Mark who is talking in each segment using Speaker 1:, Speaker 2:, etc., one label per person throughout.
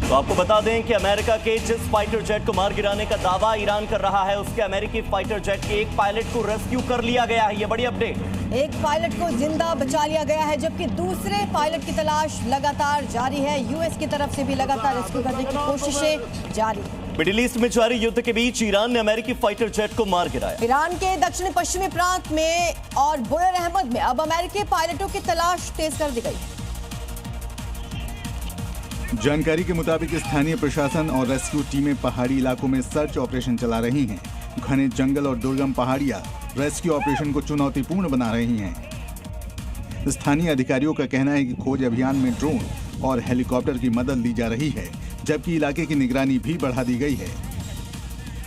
Speaker 1: तो आपको बता दें कि अमेरिका के जिस फाइटर जेट को मार गिराने का दावा ईरान कर रहा है, उसके अमेरिकी फाइटर जेट के एक पायलट को रेस्क्यू कर लिया गया है। ये बड़ी अपडेट।
Speaker 2: एक पायलट को जिंदा बचा लिया गया है, जबकि दूसरे पायलट की तलाश लगातार जारी है। यूएस की तरफ से भी लगातार रेस्क्यू करने की कोशिशें जारी।
Speaker 1: मिडिल ईस्ट में जारी युद्ध के बीच ईरान ने अमेरिकी फाइटर जेट को मार गिराया।
Speaker 2: ईरान के दक्षिण पश्चिमी प्रांत में और बुयर अहमद में अब अमेरिकी पायलटों की तलाश तेज कर दी गई है।
Speaker 3: जानकारी के मुताबिक स्थानीय प्रशासन और रेस्क्यू टीमें पहाड़ी इलाकों में सर्च ऑपरेशन चला रही हैं। घने जंगल और दुर्गम पहाड़ियां रेस्क्यू ऑपरेशन को चुनौतीपूर्ण बना रही हैं। स्थानीय अधिकारियों का कहना है कि खोज अभियान में ड्रोन और हेलीकॉप्टर की मदद ली जा रही है, जबकि इलाके की निगरानी भी बढ़ा दी गई है।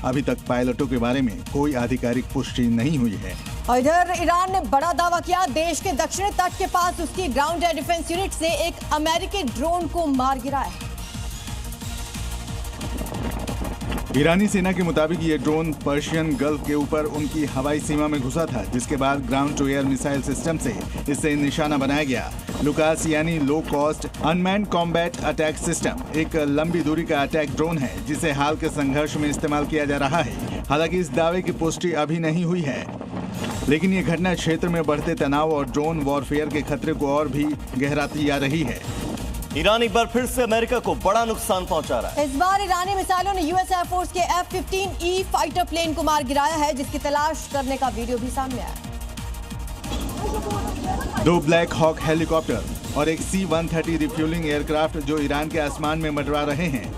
Speaker 3: अभी तक पायलटों के बारे में कोई आधिकारिक पुष्टि नहीं हुई है।
Speaker 2: और इधर ईरान ने बड़ा दावा किया, देश के दक्षिणी तट के पास उसकी ग्राउंड एयर डिफेंस यूनिट से एक अमेरिकी ड्रोन को मार गिराया।
Speaker 3: ईरानी सेना के मुताबिक ये ड्रोन पर्शियन गल्फ के ऊपर उनकी हवाई सीमा में घुसा था, जिसके बाद ground to air missile system से इसे निशाना बनाया गया। लुकास यानी low cost unmanned combat attack system एक लंबी दूरी का अटैक ड्रोन है, जिसे हाल के संघर्ष में इस्तेमाल किया जा रहा है। हालांकि इस दावे की पुष्टि अभी नहीं हुई है, लेकिन ये घटना क्षेत्र में बढ़ते तनाव और ड्रोन वॉरफेयर के खतरे को और भी गहराती जा रही है।
Speaker 1: ईरान एक बार फिर से अमेरिका को बड़ा नुकसान पहुंचा रहा है।
Speaker 2: इस बार ईरानी मिसाइलों ने यूएस एयरफोर्स के F-15E फाइटर प्लेन को मार गिराया है, जिसकी तलाश करने का वीडियो भी सामने आया।
Speaker 3: 2 ब्लैक हॉक हेलीकॉप्टर और एक C-130 रिफ्यूलिंग एयरक्राफ्ट जो ईरान के आसमान में मंडरा रहे हैं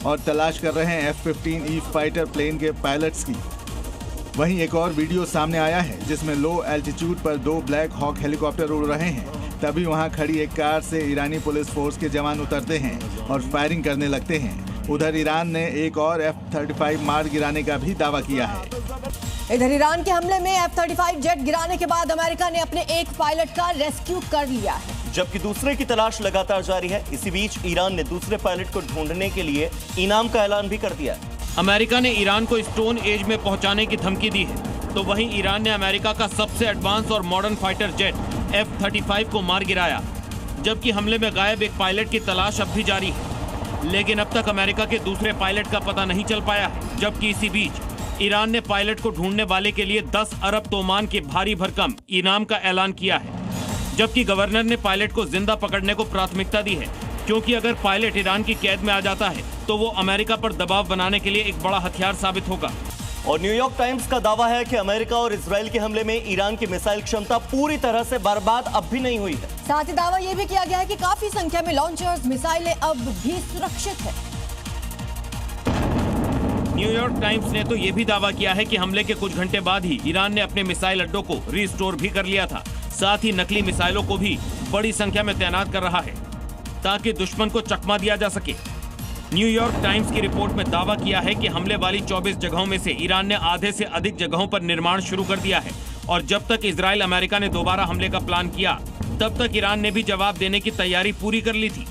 Speaker 3: और तलाश कर रहे हैं F-15E फाइटर प्लेन के पायलट्स की। वहीं एक और वीडियो सामने आया है जिसमें लो एल्टीट्यूड पर 2 ब्लैक हॉक हेलीकॉप्टर उड़ रहे हैं। तभी वहां खड़ी एक कार से ईरानी पुलिस फोर्स के जवान उतरते हैं और फायरिंग करने लगते हैं। उधर ईरान ने एक और F-35 मार गिराने का भी दावा किया है।
Speaker 2: इधर ईरान के हमले में F-35 जेट गिराने के बाद अमेरिका ने अपने एक पायलट का रेस्क्यू कर लिया है,
Speaker 1: जबकि दूसरे की तलाश लगातार जारी है। इसी बीच ईरान ने दूसरे पायलट को ढूंढने के लिए इनाम का ऐलान भी कर दिया है।
Speaker 4: अमेरिका ने ईरान को स्टोन एज में पहुंचाने की धमकी दी है, तो वहीं ईरान ने अमेरिका का सबसे एडवांस और मॉडर्न फाइटर जेट F-35 को मार गिराया, जबकि हमले में गायब एक पायलट की तलाश अब भी जारी है। लेकिन अब तक अमेरिका के दूसरे पायलट का पता नहीं चल पाया है। जबकि इसी बीच ईरान ने पायलट को ढूंढने वाले के लिए 10 अरब तोमान के भारी भरकम इनाम का ऐलान किया है, जबकि गवर्नर ने पायलट को जिंदा पकड़ने को प्राथमिकता दी है, क्योंकि अगर पायलट ईरान की कैद में आ जाता है तो वो अमेरिका पर दबाव बनाने के लिए एक बड़ा हथियार साबित होगा।
Speaker 1: और न्यूयॉर्क टाइम्स का दावा है कि अमेरिका और इजराइल के हमले में ईरान की मिसाइल क्षमता पूरी तरह से बर्बाद अब भी नहीं हुई है।
Speaker 2: साथ ही दावा यह भी किया गया है कि काफी संख्या में लॉन्चर्स मिसाइलें अब भी सुरक्षित है।
Speaker 4: न्यूयॉर्क टाइम्स ने तो ये भी दावा किया है कि हमले के कुछ घंटे बाद ही ईरान ने अपने मिसाइल अड्डों को रिस्टोर भी कर लिया था। साथ ही नकली मिसाइलों को भी बड़ी संख्या में तैनात कर रहा है, ताकि दुश्मन को चकमा दिया जा सके। न्यूयॉर्क टाइम्स की रिपोर्ट में दावा किया है कि हमले वाली 24 जगहों में से ईरान ने आधे से अधिक जगहों पर निर्माण शुरू कर दिया है, और जब तक इजराइल अमेरिका ने दोबारा हमले का प्लान किया, तब तक ईरान ने भी जवाब देने की तैयारी पूरी कर ली थी।